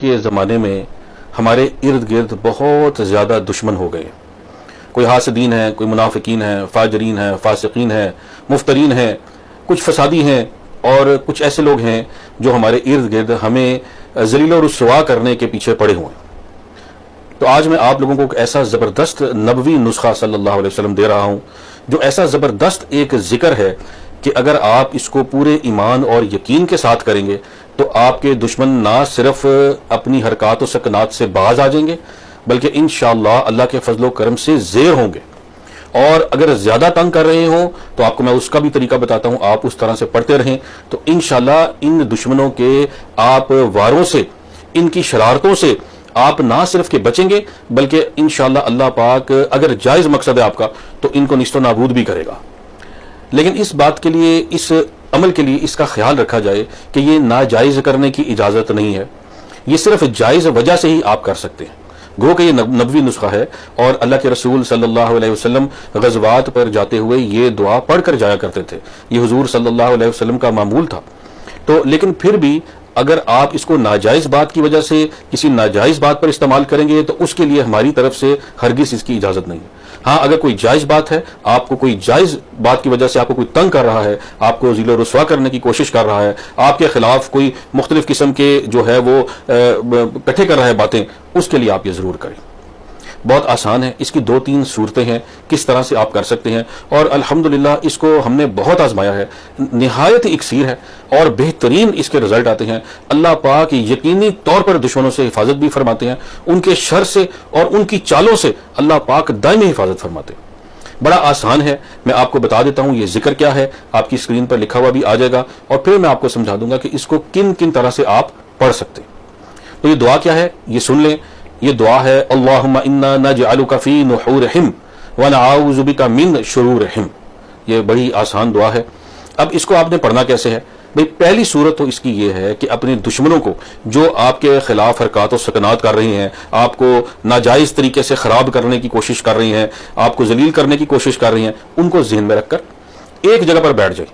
کے ज़माने में हमारे इर्द गिर्द बहुत ज़्यादा दुश्मन हो गए। कोई हासिदीन है, कोई मुनाफिकीन है, फाजरीन है, फासिकीन है, मुफ्तरीन है, कुछ फसादी हैं और कुछ ऐसे लोग हैं जो हमारे इर्द गिर्द हमें ज़लील और रुसवा करने के पीछे पड़े हुए हैं। तो आज मैं आप लोगों को एक ऐसा ज़बरदस्त नबवी नुस्खा सल्लल्लाहु अलैहि वसल्लम दे रहा हूँ, जो ऐसा ज़बरदस्त एक ज़िक्र है कि अगर आप इसको पूरे ईमान और यकीन के साथ करेंगे तो आपके दुश्मन ना सिर्फ अपनी हरकत और सकनात से बाज आ जाएंगे, बल्कि इंशाअल्लाह अल्लाह के फजलो करम से ज़ेर होंगे। और अगर ज़्यादा तंग कर रहे हों तो आपको मैं उसका भी तरीका बताता हूँ, आप उस तरह से पढ़ते रहें तो इंशाअल्लाह इन दुश्मनों के आप वारों से, इनकी शरारतों से आप ना सिर्फ के बचेंगे, बल्कि इंशाअल्लाह अल्लाह पाक अगर जायज़ मकसद है आपका तो इनको निस्तो नाबूद भी करेगा। लेकिन इस बात के लिए, इस अमल के लिए इसका ख्याल रखा जाए कि ये नाजायज़ करने की इजाज़त नहीं है, ये सिर्फ जायज़ वजह से ही आप कर सकते हैं। गो कि ये नबवी नुस्खा है और अल्लाह के रसूल सल्लल्लाहु अलैहि वसल्लम ग़ज़वात पर जाते हुए ये दुआ पढ़ कर जाया करते थे। ये हुजूर सल्लल्लाहु अलैहि वसल्लम का मामूल था। तो लेकिन फिर भी अगर आप इसको नाजायज़ बात की वजह से किसी नाजायज़ बात पर इस्तेमाल करेंगे तो उसके लिए हमारी तरफ से हरगिज़ इसकी इजाज़त नहीं है। हाँ, अगर कोई जायज़ बात है, आपको कोई जायज़ बात की वजह से आपको कोई तंग कर रहा है, आपको ज़िल रुसवा करने की कोशिश कर रहा है, आपके खिलाफ कोई मुख्तलिफ किस्म के जो है वो इकट्ठे कर रहा है बातें, उसके लिए आप ये ज़रूर करें। बहुत आसान है, इसकी 2-3 सूरतें हैं किस तरह से आप कर सकते हैं और अल्हम्दुलिल्लाह इसको हमने बहुत आजमाया है, निहायत इकसीर है और बेहतरीन इसके रिजल्ट आते हैं। अल्लाह पाक यकीनी तौर पर दुश्मनों से हिफाजत भी फरमाते हैं, उनके शर से और उनकी चालों से अल्लाह पाक दायमी हिफाजत फरमाते हैं। बड़ा आसान है, मैं आपको बता देता हूँ ये जिक्र क्या है, आपकी स्क्रीन पर लिखा हुआ भी आ जाएगा और फिर मैं आपको समझा दूंगा कि इसको किन किन तरह से आप पढ़ सकते हैं। तो ये दुआ क्या है, ये सुन लें। ये दुआ है, अल्लाहुम्मा इन्ना नजअलुका फी नुहूरिहिम व नअऊज़ु बिका मिन शुरूरिहिम। ये बड़ी आसान दुआ है। अब इसको आपने पढ़ना कैसे है भाई? पहली सूरत तो इसकी ये है कि अपने दुश्मनों को जो आपके खिलाफ हरकत और सकनात कर रही हैं, आपको नाजायज़ तरीके से ख़राब करने की कोशिश कर रही हैं, आपको जलील करने की कोशिश कर रही हैं, उनको ज़हन में रखकर एक जगह पर बैठ जाए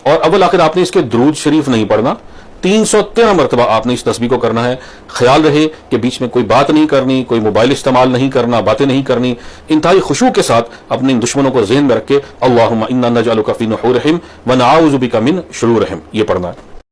और अव्वल आखिर आपने इसके दुरूद शरीफ नहीं पढ़ना, 313 मरतबा आपने इस तस्बीह को करना है। ख्याल रहे कि बीच में कोई बात नहीं करनी, कोई मोबाइल इस्तेमाल नहीं करना, बातें नहीं करनी। इंतहाई खुशू के साथ अपने दुश्मनों को ज़हन में रख के अल्लाहुम्मा इन्ना नजअलुका फी नुहूरिहिम व नअऊज़ु बिका मिन शुरूरिहिम ये पढ़ना है।